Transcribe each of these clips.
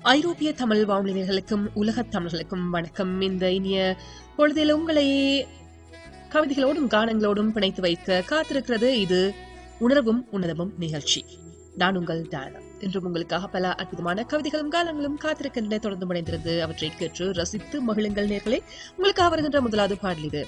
ஐரோப்பிய தமிழ் வானொலிகளுக்கும் உலகத் தமிழர்களுக்கும் வணக்கம். இந்த இனிய பொழுதில் உங்களை கவிதைகளோடும் கானங்களோடும் பிணைத்து வைக்க காத்திருக்கிறது இது உணர்வும் உணர்வும் நிகழ்ச்சி. நான் உங்கள் டயானா. இன்றும் உங்களுக்காக பல அற்புதமான கவிதைகளும் காலங்களும் காத்திருக்கின்றன. தொடர்ந்து முனைந்திருந்து அவற்றை கேட்டு ரசித்து மகிழுங்கள் நேர்களே. உங்களுக்காக வருகின்ற முதலாவது பாடல் இது.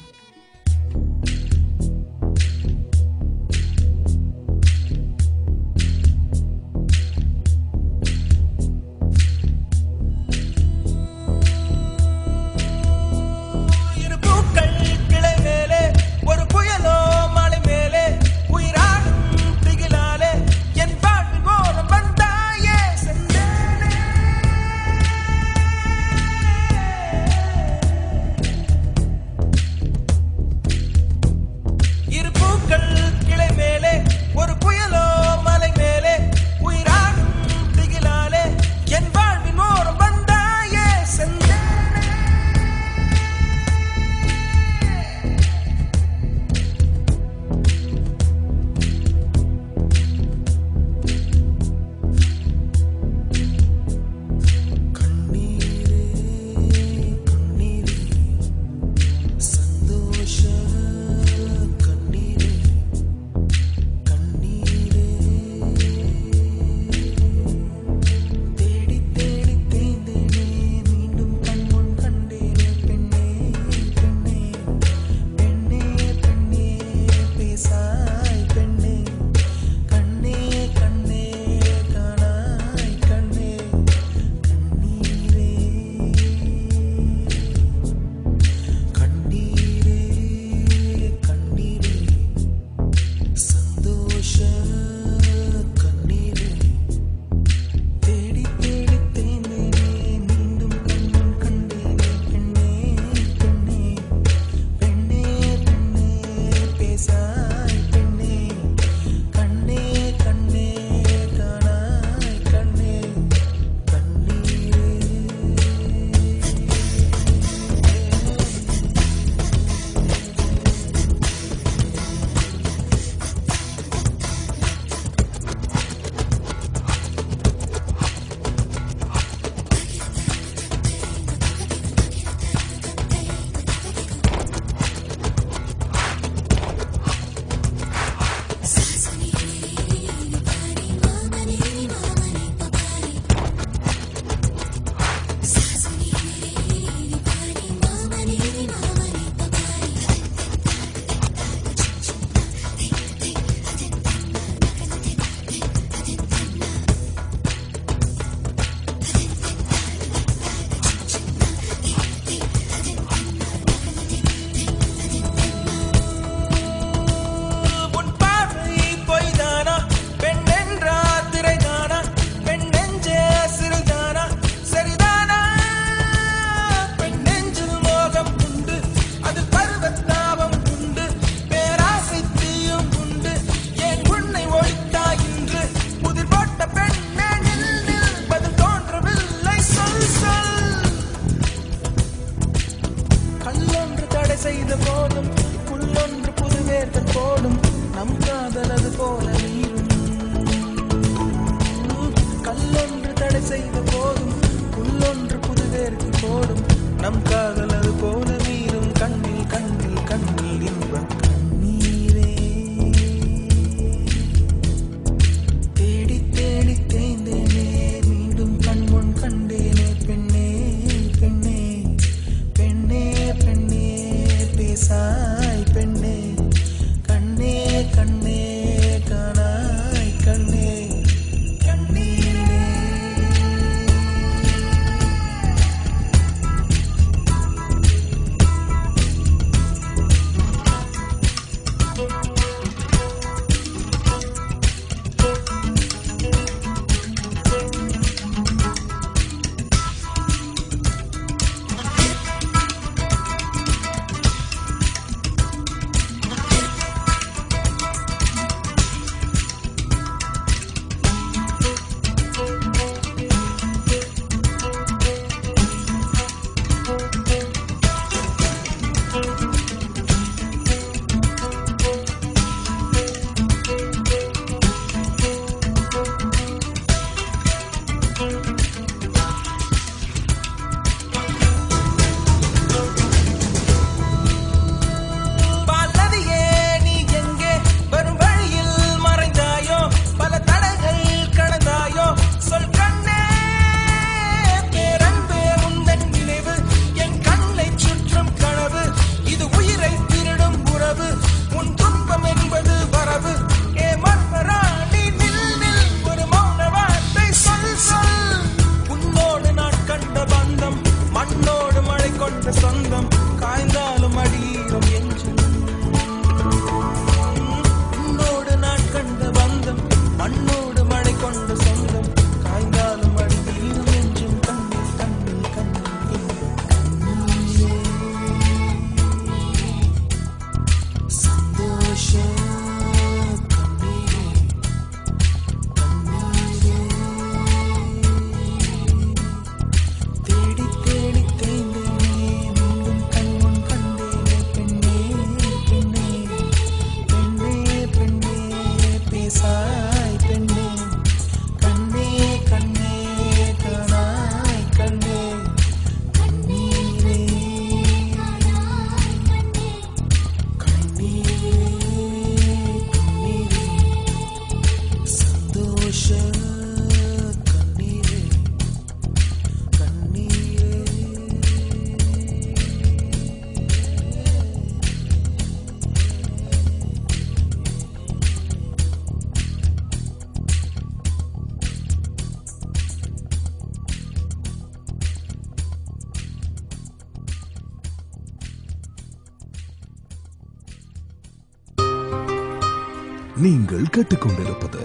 நீங்கள் கேட்டுக்கொண்டிருப்பது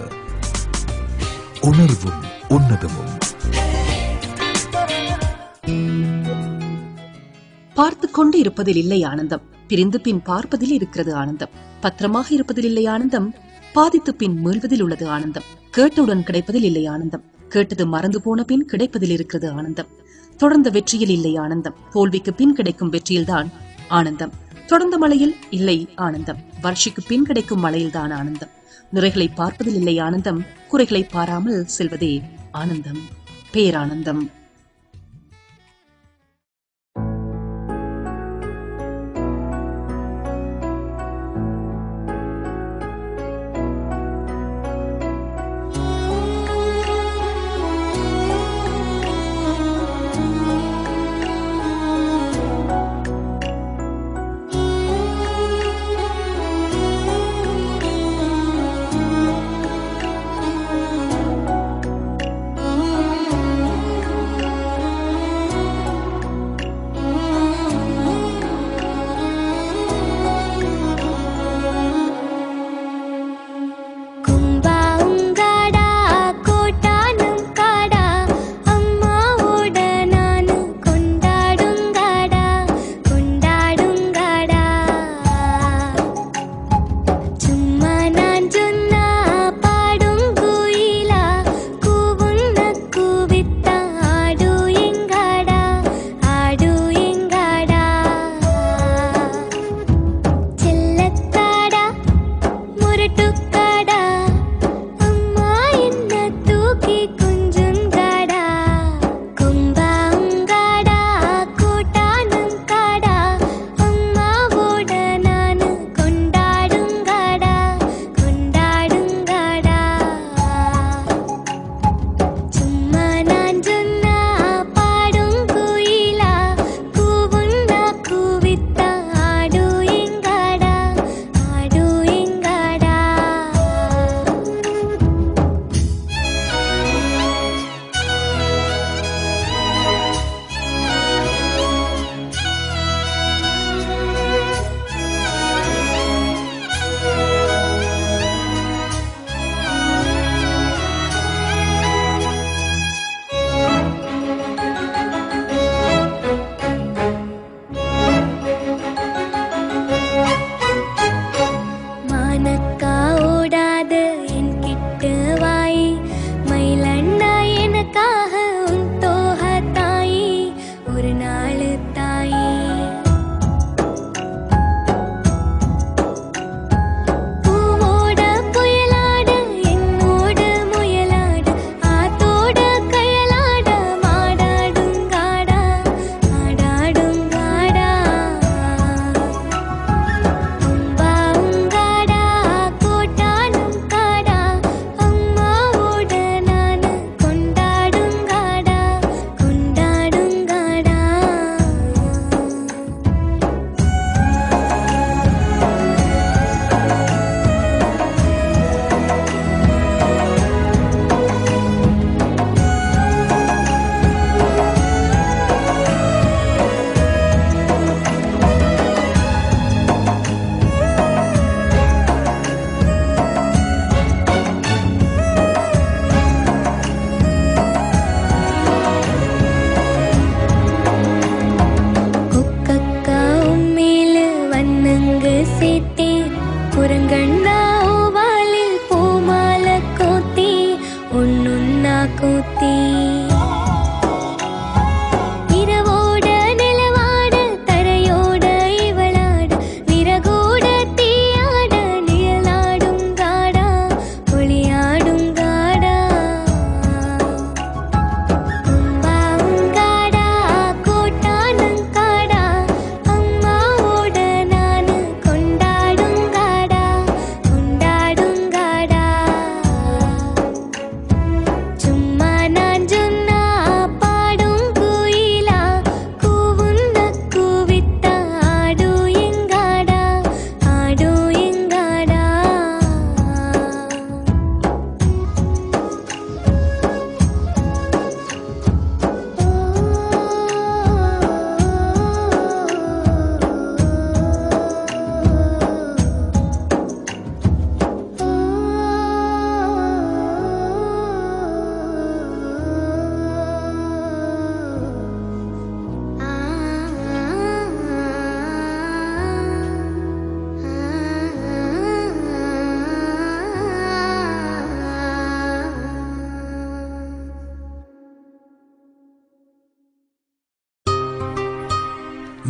உணர்வும் உன்னதமும். பார்த்து கொண்டு இருப்பதில் இல்லை ஆனந்தம், பிரிந்து பின் பார்ப்பதில் இருக்கிறது ஆனந்தம். பத்திரமாக இருப்பதில் இல்லை ஆனந்தம், பாதித்து பின் மீள்வதில் உள்ளது ஆனந்தம். கேட்டவுடன் கிடைப்பதில் இல்லை ஆனந்தம், கேட்டது மறந்து போன பின் கிடைப்பதில் இருக்கிறது ஆனந்தம். தொடர்ந்த வெற்றியில் இல்லை ஆனந்தம், தோல்விக்கு பின் கிடைக்கும் வெற்றியில்தான் ஆனந்தம். தொடர்ந்த மழையில் இல்லை ஆனந்தம், வறட்சிக்கு பின் கிடைக்கும் மழையில்தான் ஆனந்தம். நிறைகளை பார்ப்பதில் இல்லை ஆனந்தம், குறைகளை பாராமல் செல்வதே ஆனந்தம், பேரானந்தம்.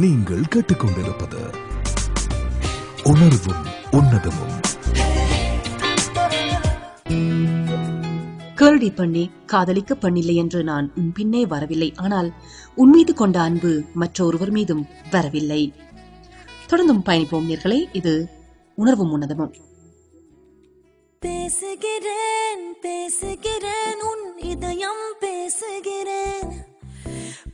நீங்கள் கேட்டுக்கொண்டிருப்பது உணர்வும் உன்னதமும். கேள்வி பண்ணி காதலிக்க பண்ணில்லை என்று நான் உன் பின்னே வரவில்லை. ஆனால் உன் மீது கொண்ட அன்பு மற்றொருவர் மீதும் வரவில்லை. தொடர்ந்தும் பயணிப்போம் நேர்களே. இது உணர்வும் உன்னதமும். பேசுகிறேன் பேசுகிறேன் உன் இதயம் பேசுகிறேன்.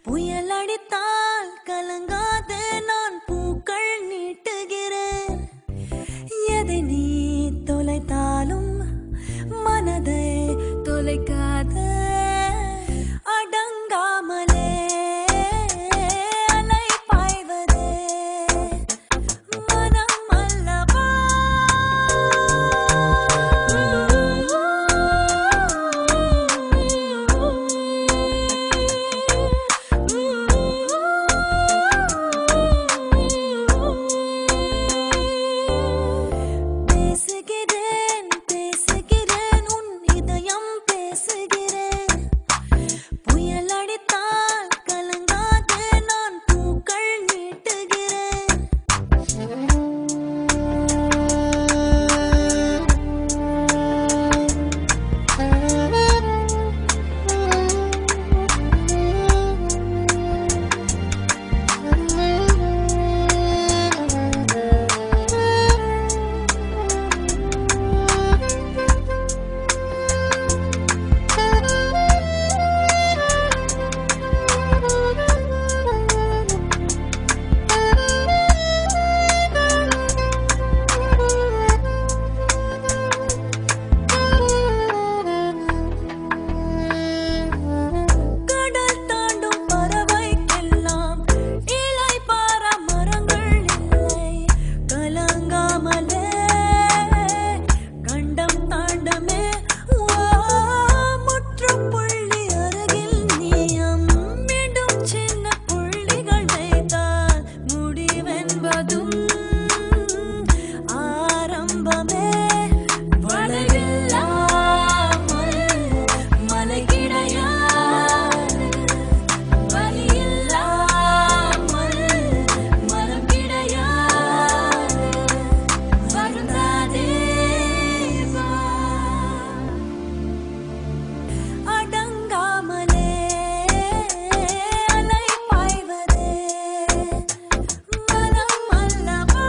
புயல் அடித்தால் கலங்காதே நான் பூக்கள் நீட்டுகிறேன். எதை நீ தொலைத்தாலும் மனதை தொலைக்காதே. அடங்காமலே அலை பாய்வதே மனம் அல்லவா. பேசுகிறேன் பேசுகிறேன் உன் இதயம் பேசுகிறேன். புயல் அடித்தால் கலங்காதே நான் பூக்கள் நீட்டுகிறேன். கடல் தாண்டும் பறவைக்கெல்லாம் இளைப்பாற மரங்கள் இல்லை. கலங்காமலே கண்டம் தாண்டமே. முற்றுப்புள்ளி அருகில் நீயம் மீண்டும் சின்ன புள்ளிகள் வைத்தால் முடிவென்பதும் ஆரம்பமே. வளைவில்லாமல் மலை கிடையாது. வலியில்லாமல் மனம் கிடையாது. வருந்தாதே வா. அடங்காமலே அலை பாய்வதே மனம் அல்லவா.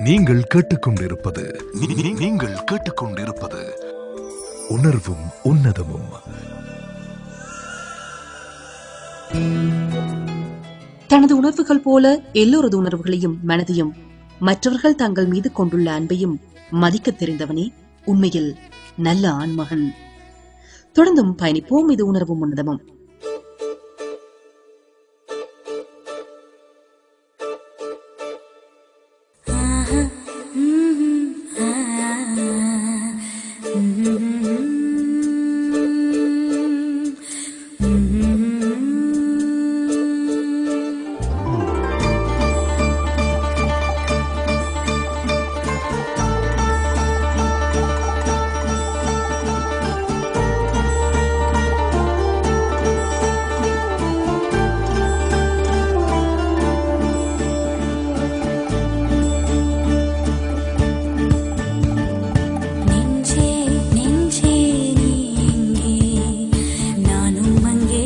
நீங்கள் கேட்டுக்கொண்டிருப்பது நீங்கள் கேட்டுக்கொண்டிருப்பது உணர்வும் உன்னதமும். தனது உணர்வுகள் போல எல்லோரது உணர்வுகளையும் மனதையும் மற்றவர்கள் தங்கள் மீது கொண்டுள்ள அன்பையும் மதிக்க தெரிந்தவனே உண்மையில் நல்ல ஆண்மகன். தொடர்ந்தும் பயணிப்போம். இது உணர்வும் உன்னதமும். நெஞ்சே நெஞ்சே நீ எங்கே, நானும் அங்கே.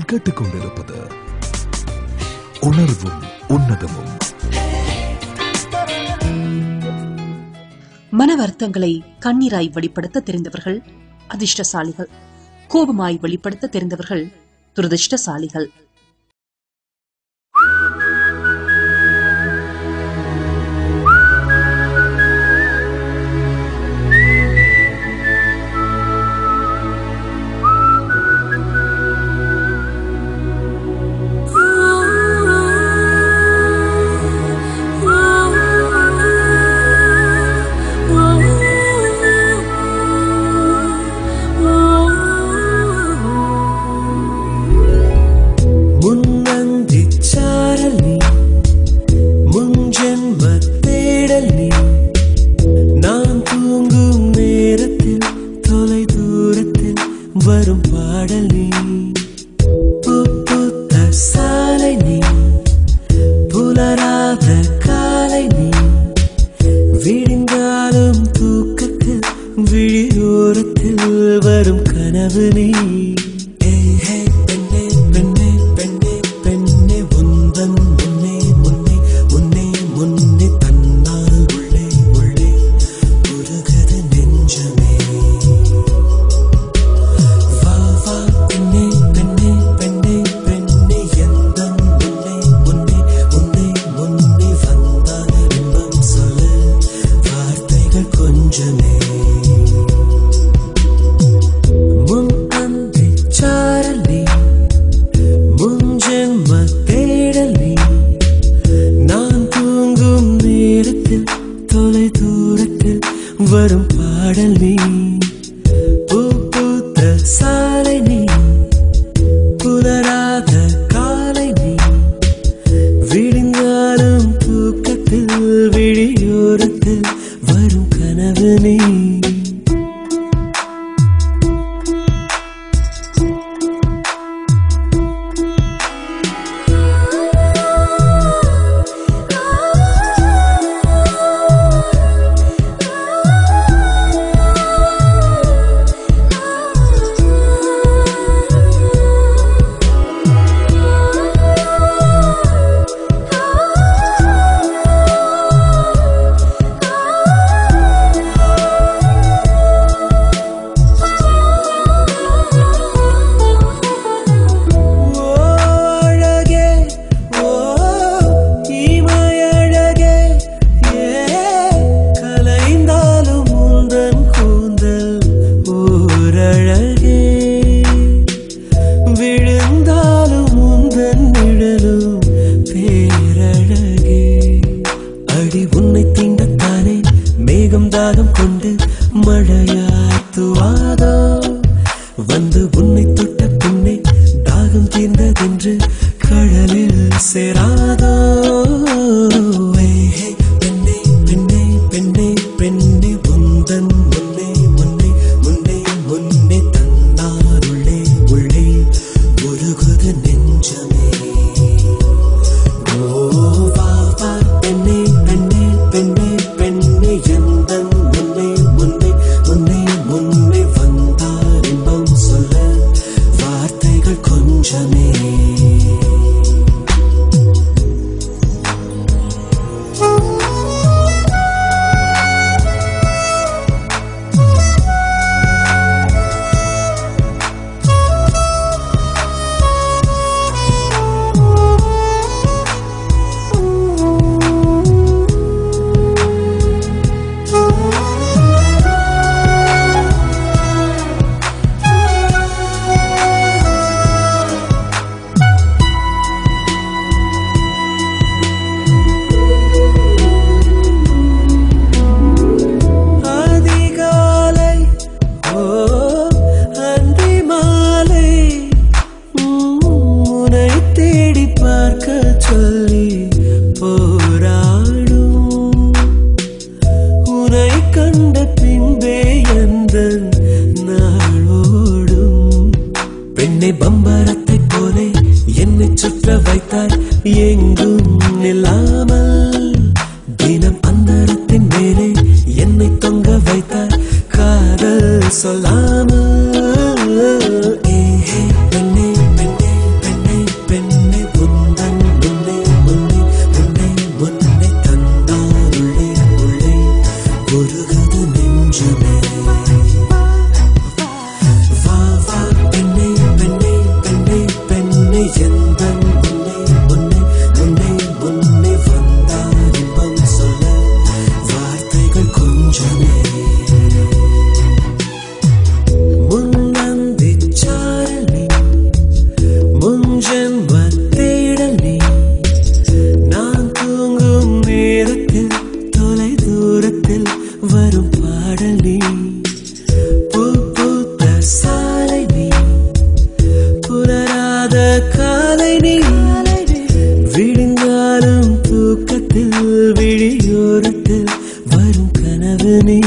நீங்கள் கேட்டுக்கொண்டிருப்பது உணர்வும் உன்னதமும். மன வருத்தங்களை கண்ணீராய் வெளிப்படுத்த தெரிந்தவர்கள் அதிர்ஷ்டசாலிகள். கோபமாய் வெளிப்படுத்த தெரிந்தவர்கள் துரதிர்ஷ்டசாலிகள். வரும் பாடல் நீ, புத்த சாலை நீ, புலராத காலை நீ, விடிந்தாலும் தூக்கத்தில் விழியோரத்தில் வரும் கனவு நீ. பெண்ணே பெண்ணே பெண்ணே பெண்ணே உந்தன் முன்னே முன்னே முன்னே முன்னே தன்னால் உள்ளே உள்ளே உருகது நெஞ்சமே. வரும் பாடல் நீ, பூத்த சாலை நீ, புலராத காலை நீ, விடிந்தாலும் தூக்கத்தில் விழியோரத்தில் வரும் கனவு நீ. உன்னை தீண்டத்தானே மேகம் தாகம் கொண்டு மழையாத்துவாதோ, வந்து உன்னை தொட்ட பின்னே தாகம் தீர்ந்ததென்று கடலில் சேராதோ. பெண்ணே பெண்ணே பெண்ணே பெண்ணே உந்தன் முன்னே முன்னே முன்னே முன்னே தன்னால் உள்ளே உள்ளே உருகுது நெஞ்சமே. பெண்ணே பெண்ணே பெண்ணே பெண்ணே எந்தன் முன்னே முன்னே முன்னே முன்னே வந்தால் இன்பம் சொல்ல வார்த்தைகள் கொஞ்சமே. சொல்லி போராடும் உனை கண்ட பின்பே எந்த நாளோடும். பெண்ணை பம்பரத்தை போலே என்னை சுற்ற வைத்தார் எங்கும் நில்லாமல், தினம் அந்தரத்தின் மேலே என்னை தொங்க வைத்தார் காதல் சொல்லாமல். பெண்ணே பெண்ணே நீ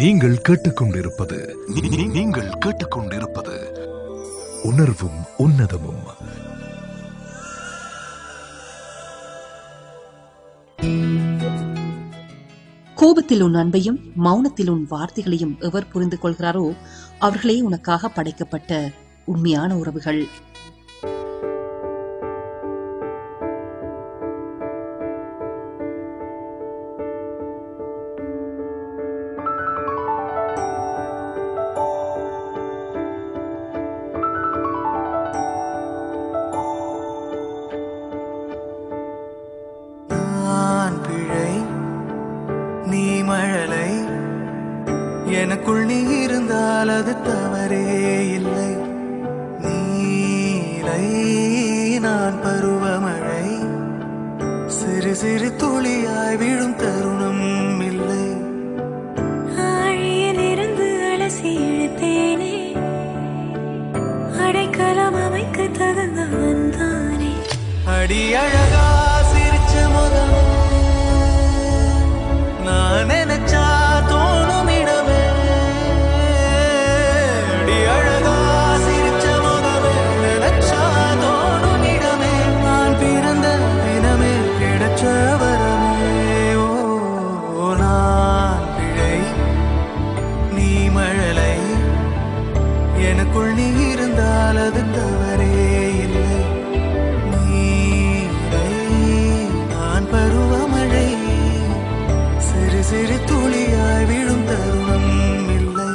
நீங்கள் கேட்டுக்கொண்டிருப்பது உணர்வும் உன்னதமும். கோபத்தில் உன் அன்பையும் மௌனத்தில் உன் வார்த்தைகளையும் எவர் புரிந்து கொள்கிறாரோ அவர்களே உனக்காக படைக்கப்பட்ட உண்மையான உறவுகள். எனக்குள் நீ இருந்தால் அது தவறே இல்லை. நீலை நான் பருவமழை, சிறு சிறு துளியாய் விழும் தருணம் இல்லை. ஆழியில் இருந்து அலசி இழுத்தேனே, அடைக்கலம் அமைக்க தகுந்தவன் தானே. அடி அழகா சிரிச்ச முதல் நான் நினைச்சா தோணும் இடமே. அடி அழகா சிரிச்ச முதலே நினைச்சா தோணும் இடமே. நான் பிறந்த தினமே கிடைச்ச வரமே. ஓ நான் பிழை நீ மழலை, எனக்குள் நீ இருந்தால் அது தவறே இல்லை. பருவமழை, சிறு சிறு துளியாய் விழும் தருணம் இல்லை.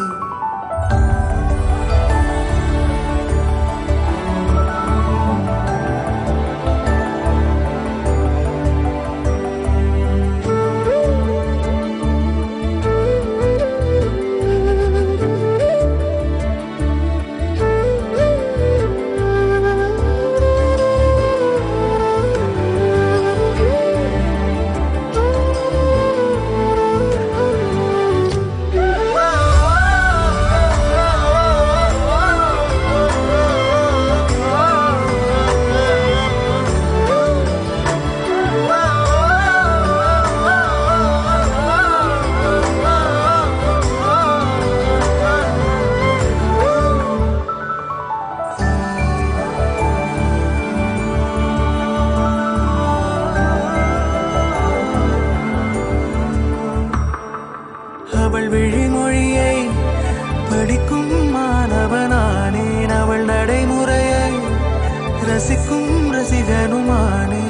அவள் விழிமொழியை படிக்கும் மாணவனானேன், அவள் நடைமுறையை ரசிக்கும் ரசிகனுமானே.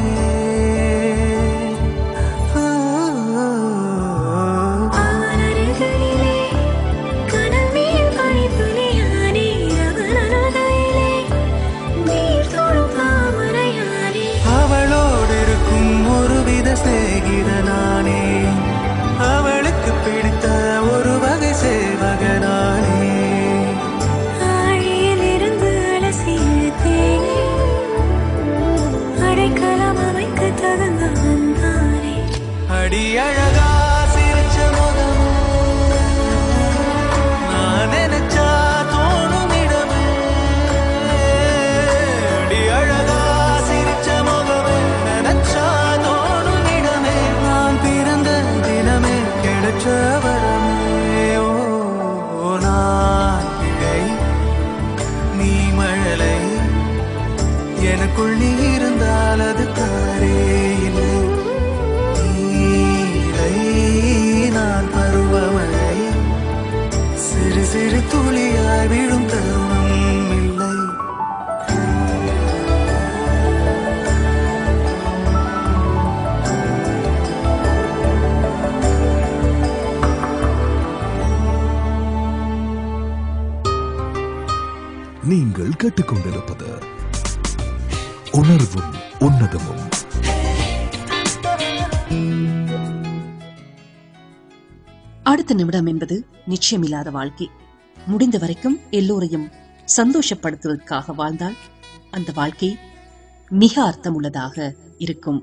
அவளோடு இருக்கும் ஒருவித சிநேகிதனானே, அவளுக்கு பிடித்த ஒரு வகை சேவகனானே. ஆழியில் இருந்து அலசி இழுத்தேனே, அடைக்கலம் அமைக்க தகுந்தவன் தானே. அடி அழகா சிரிச்ச முகம் நான் நினைச்சா தோணும் இடமே. அடி அழகா சிரிச்ச முகமே நினைச்சா தோணும் இடமே. நான் பிறந்த தினமே கிடைச்ச வரமே. ஓ நான் பிழை நீ மழலை, எனக்குள் நீ இருந்தால் அது தவறே இல்லை. நீலை நான் பருவமழை, சிறு சிறு துளியாய் விழும் தருணம் இல்லை. நீங்கள் கேட்டுக்கொண்டிருப்பது உணர்வும் உன்னதமும். அடுத்த நிமிடம் என்பது நிச்சயமில்லாத வாழ்க்கை. முடிந்த வரைக்கும் எல்லோரையும் சந்தோஷப்படுத்துவதற்காக வாழ்ந்தால் அந்த வாழ்க்கை மிக அர்த்தமுள்ளதாக இருக்கும்.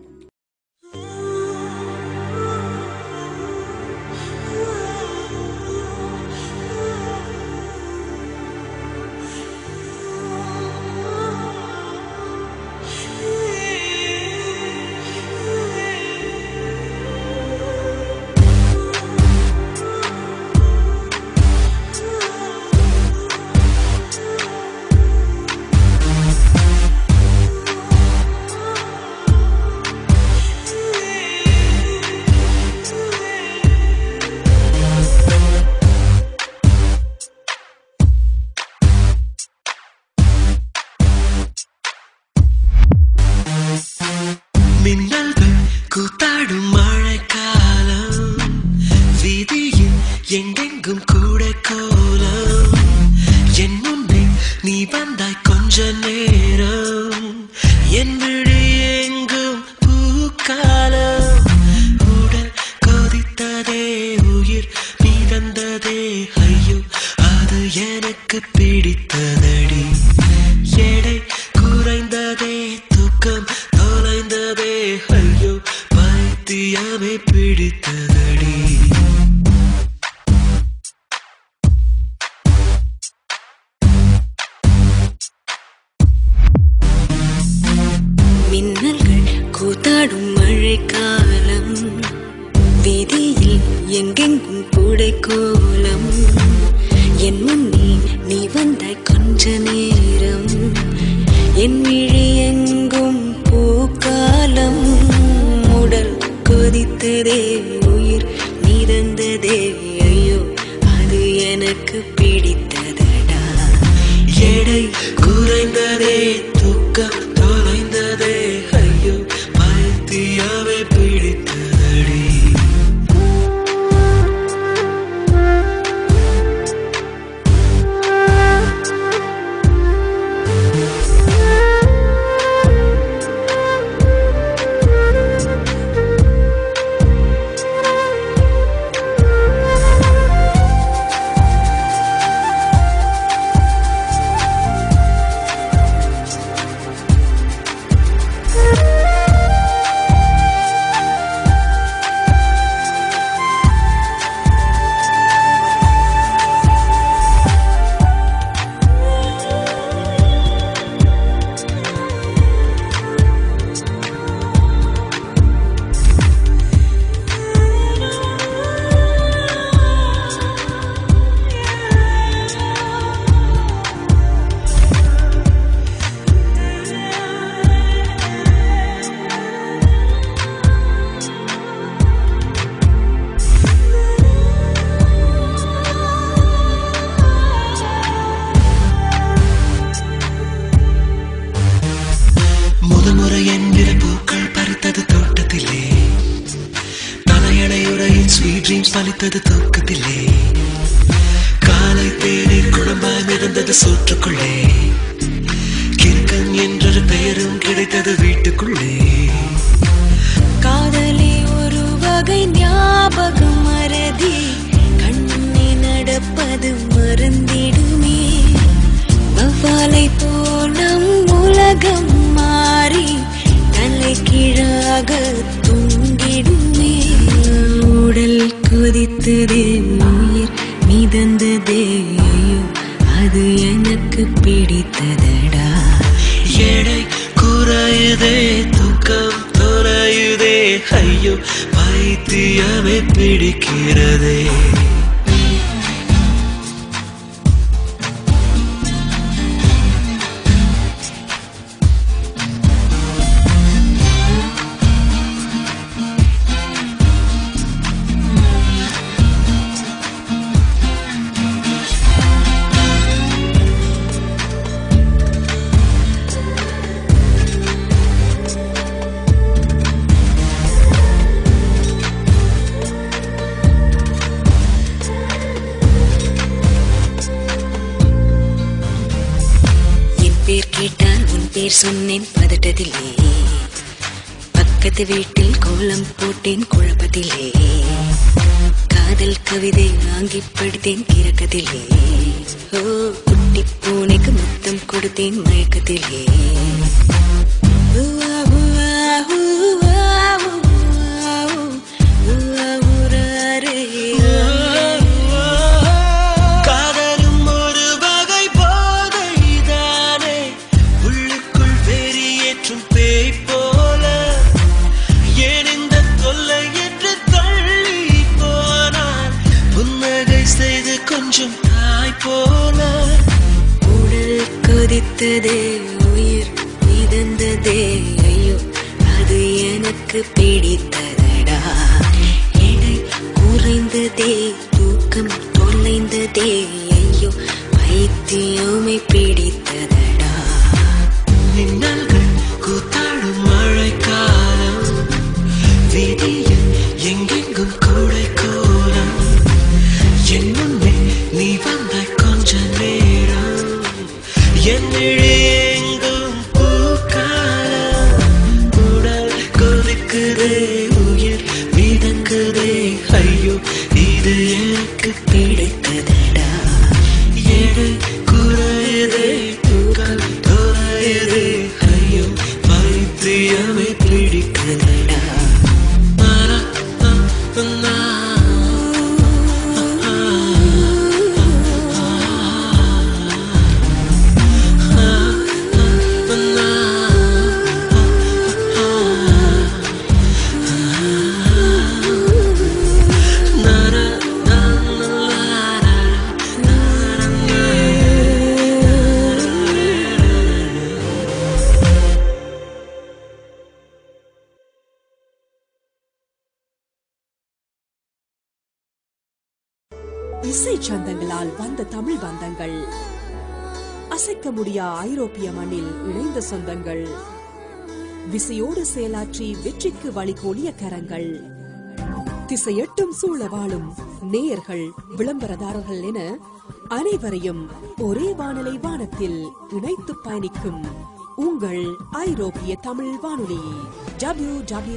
மின்னல்கள் கூத்தாடும் மழைக்காலம், வீதியில் எங்கெங்கும் கூட கோலம். என் முன்னே நீ வந்தாய் கொஞ்ச நேரம், என் விழி எங்கும் பூக்காலம். உடல் கொதித்ததே, உயிர் மிதந்ததே, ஐயோ அது எனக்கு பிடித்ததடி. எடை குறைந்ததே, தூக்கம் தொலைந்ததே, ஐயோ பைத்தியமே பிடித்ததடி. மின்னல்கள் கூத்தாடும் மழைக்காலம், வீதியில் எங்கெங்கும் கூடை கோலம். என் முன்னே நீ வந்தாய் கொஞ்ச நேரம், என் விழி எங்கும் பூக்காலம். உடல் கொதித்ததே, உயிர் மிதந்ததே, ஐயோ அது எனக்கு பிடித்ததடா. எடை குறைந்ததே, தூக்கம் தொலைந்ததே, ஐயோ பைத்தியமே பிடித்ததடி. முதமுறை என்கிற பூக்கள் பறித்தது தோட்டத்திலே, தலையணையுறையின் ஸ்வீட் ட்ரீம்ஸ் பலித்தது தூக்கத்திலே. காலை தேநீர் குழம்பாய் மிதந்தது சோற்றுக்குள்ளே, கிறுக்கன் என்றொரு பெயரும் கிடைத்தது வீட்டுக்குள்ளே. காதலே ஒரு வகை ஞாபகம் மறதி, கண்ணே நடப்பது மறந்திடுமே. வவ்வாலை போல் நம் உலகம் மாறி தலை கீழாக தூங்கிடுமே. உடல் கொதித்ததே, உயிர் மிதந்ததே, ஐயோ அது எனக்கு பிடித்ததடா. எடை குறையுதே, தூக்கம் தொலையுதே, ஐயோ பைத்தியமே பிடிக்கிறதே. பேர் கேட்டால் உன் பேர் சொன்னேன், பதட்டம் தொட்டதில்லே, பக்கத்து வீட்டில் கோலம் போட்டேன் குழப்பத்திலே, காதல் கவிதை வாங்கி படித்தேன் கிறக்கத்திலே, ஓ குட்டி பூனைக்கு முத்தம் கொடுத்தேன் மயக்கத்திலே. காதலும் ஒரு வகை போதைதானே, உள்ளுக்குள் வெறியேற்றும் பேய் போல, ஏன் இந்த தொல்லை என்று தள்ளி போனான், புன்னகை செய்து கொஞ்சம் தாய் போல. உடல் கொதித்ததே, உயிர் மிதந்ததே, ஐயோ அது எனக்கு பிடித்ததடா. எடை குறைந்ததே, தூக்கம் தொலைந்ததே, ஐயோ பைத்தியமே பிடித்ததடா. மின்னல்கள் கூத்தாடும் மழைக்காலம், வீதியில் எங்கெங்கும் கூடை கோலம், என் முன்னே நீ வந்த கொஞ்ச நேரம், என் எங்கும் பூக்காலம். உடல் கொதிக்குதே, உயிர் மிதக்குதே, ஐயோ இது எனக்கு பிடித்ததடா. எடை குறையுதே, தூக்கம் தொலையுதே, ஐயோ பைத்தியமே பிடிக்குதடா. இசை சந்தங்களால் வந்த தமிழ் பந்தங்கள், அசைக்க முடியா ஐரோப்பிய மண்ணில் இணைந்த சொந்தங்கள், விசையோடு செயலாற்றி வெற்றிக்கு வழிகோலிய கரங்கள், திசையெட்டும் சூழ வாழும் நேயர்கள், விளம்பரதாரர்கள் என அனைவரையும் ஒரே வானலை வானத்தில் இணைத்து பயணிக்கும் உங்கள் ஐரோப்பிய தமிழ் வானொலி www.etr.fm.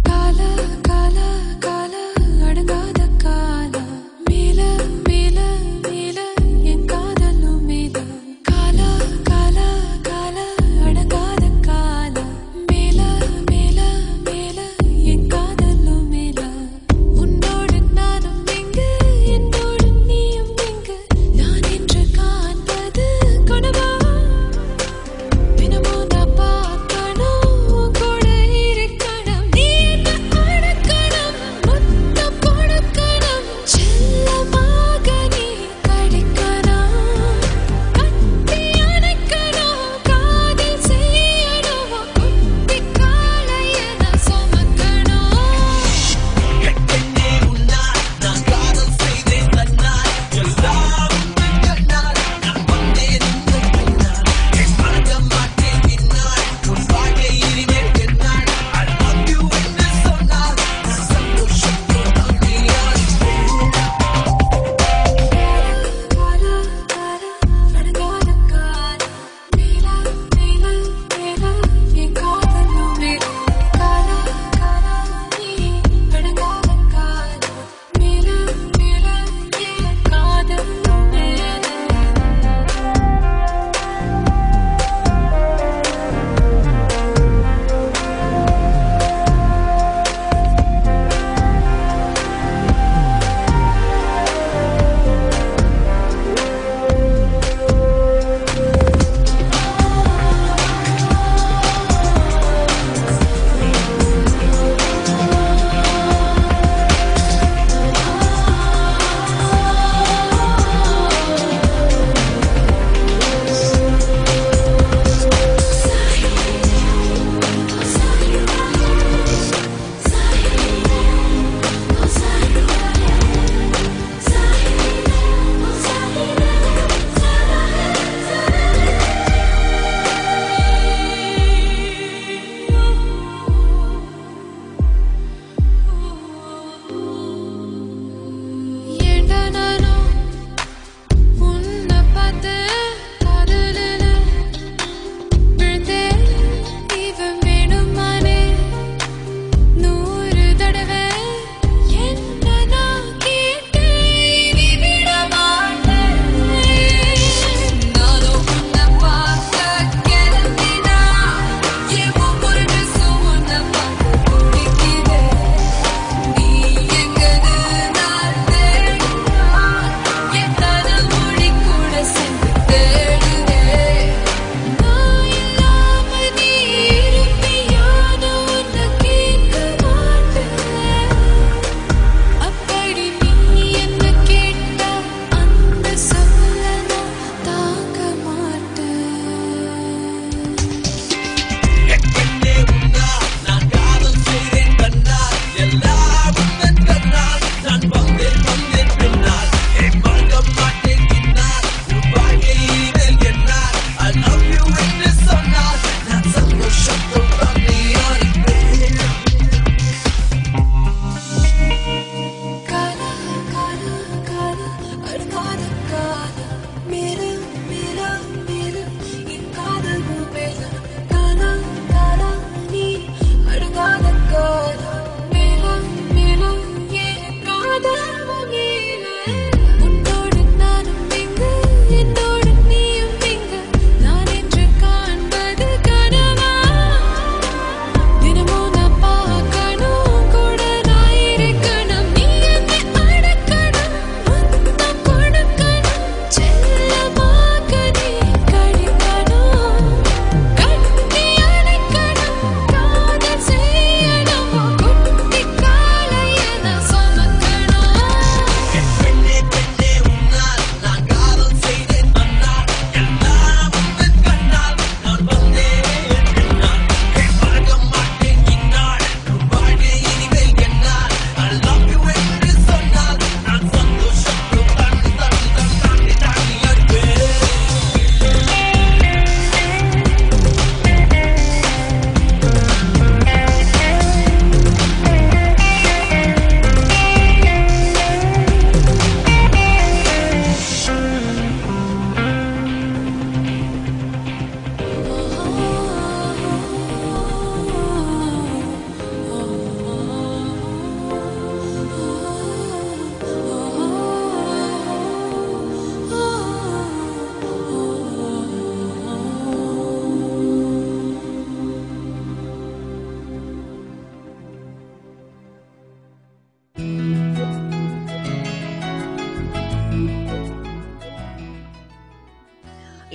கால கால கால அடங்கா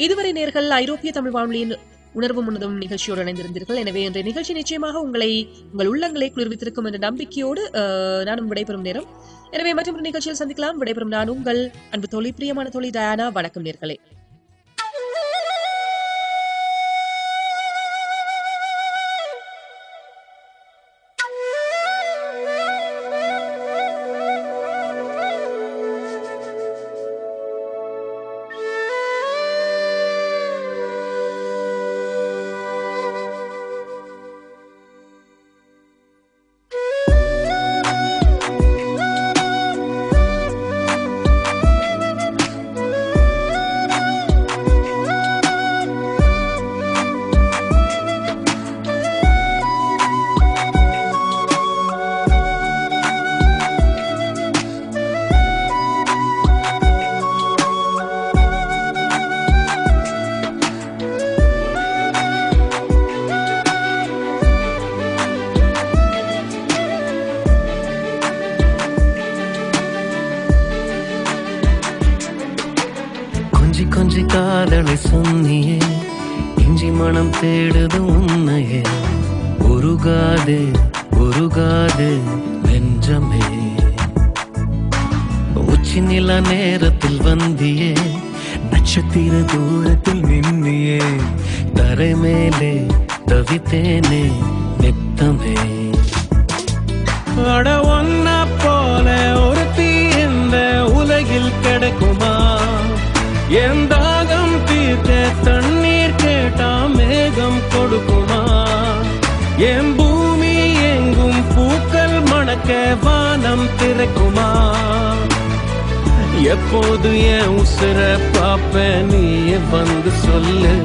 இதுவரை நேர்கள் ஐரோப்பிய தமிழ் வானொலியின் உணர்வு முன்னதும் நிகழ்ச்சியோடு இணைந்திருந்தீர்கள். எனவே இன்றைய நிகழ்ச்சி நிச்சயமாக உங்கள் உள்ளங்களை குளிர்வித்திருக்கும் என்ற நம்பிக்கையோடு நானும் விடைபெறும் நேரம். எனவே மற்றொரு நிகழ்ச்சியில் சந்திக்கலாம். விடைபெறும் நான் உங்கள் அன்பு தோழி, பிரியமான தோழி டயானா. வணக்கம் நேர்களே. கொஞ்சி காதலை சொன்னியே, இஞ்சி மனம் தேடுது உன்னையே. உருகாதே உருகாதே நெஞ்சமே. உச்சி நில நேரத்தில் வந்தியே, நட்சத்திர தூரத்தில் நின்னியே. தரை மேலே தவித்தேனே நித்தமே. அட ஒன்ன போல ஒரு தீ இந்த உலகில் கிடைக்குமா? என் தாகம் தீர்க்க தண்ணீர் கேட்டா மேகம் கொடுக்குமா? என் பூமி எங்கும் பூக்கள் மணக்க வானம் திறக்குமா? எப்போது என் உசுர பாப்ப நீயே வந்து சொல்லு.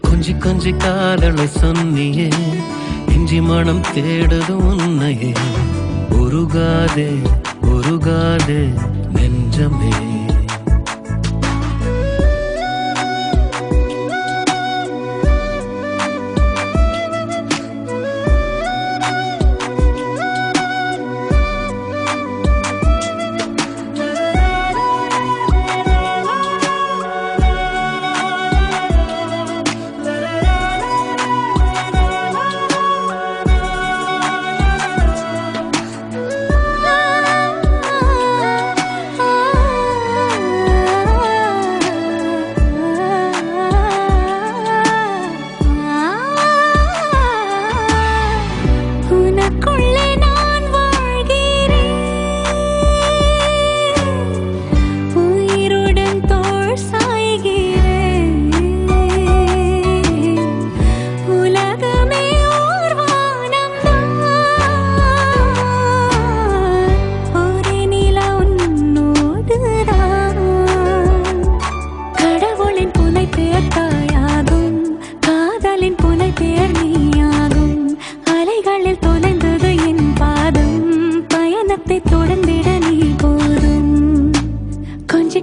கொஞ்சி கொஞ்சி காதலை சொன்னியே, இஞ்சி மனம் தேடுது உன்னையே. உருகாதே உருகாதே நெஞ்சமே.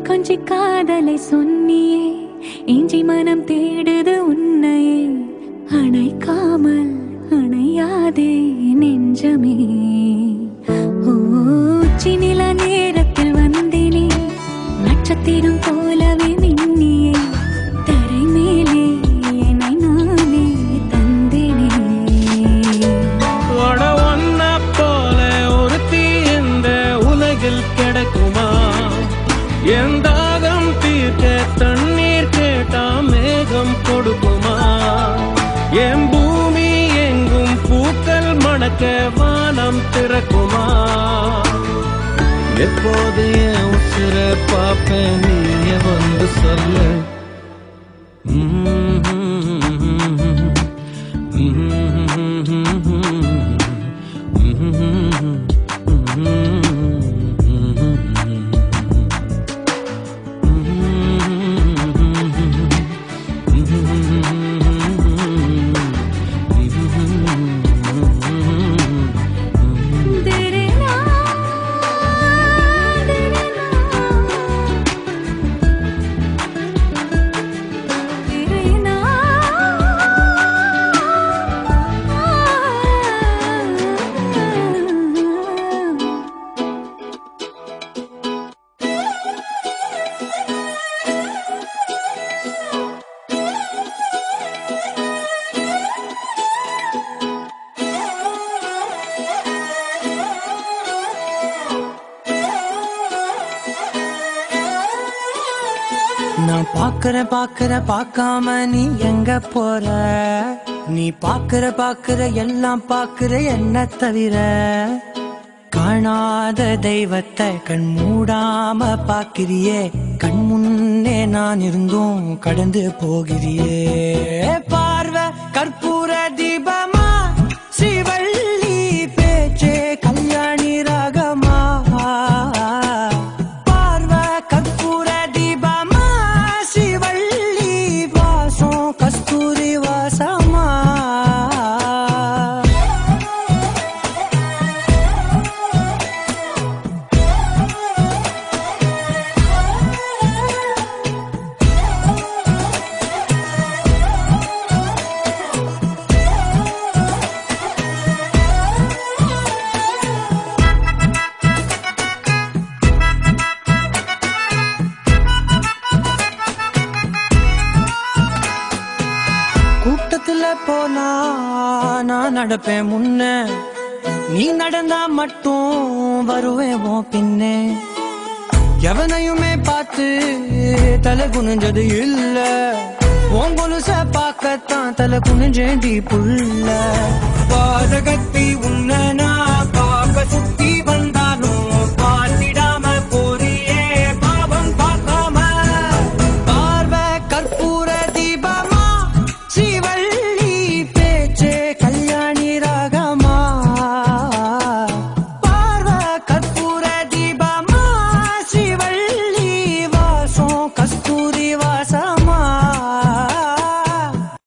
கொஞ்சி காதலை சொன்னியே, இஞ்சி மனம் தேடுது உன்னையே. அணைக்காமல் அணையாதே நெஞ்சமே. உச்சி நில நேரத்தில் வந்தினே, நட்சத்திரம் போலவே மின்னியே. தரை மேலே என்னை நானே தந்தினே. ஒன்ன போல ஒரு தீ இந்த உலகில் கிடைக்குமா? என் தாகம் தீர்க்க தண்ணீர் கேட்டா மேகம் கொடுக்குமா? என் பூமி எங்கும் பூக்கள் மணக்க வானம் திறக்குமா? எப்போது என் உசுர பாப்ப நீய வந்து சொல்லு. பாக்குற பார்க்காம நீ எங்க போற? நீ பாக்குற எல்லாம் பாக்குற என்ன தவிர. காணாத தெய்வத்தை கண் மூடாம பாக்கிறியே, கண் முன்னே நான் இருந்தும் கடந்து போகிறியே. பார்வை கற்பூர தீபமா, ஸ்ரீவள்ளி பேச்சே கல்யாணி ராகமா. பார்வை கற்பூர தீபமா, ஸ்ரீவள்ளி வாசம் கஸ்தூரி வாசமா. கூட்டத்துல போனா நான் நடப்பேன் முன்ன, நீ நடந்தா மட்டும் வருவேன் உன் பின்னே. எவனையுமே பார்த்து தலை குனிஞ்சது இல்ல, உன் கொலுச பார்க்கத்தான் தலை குனிஞ்சேண்டி புள்ள.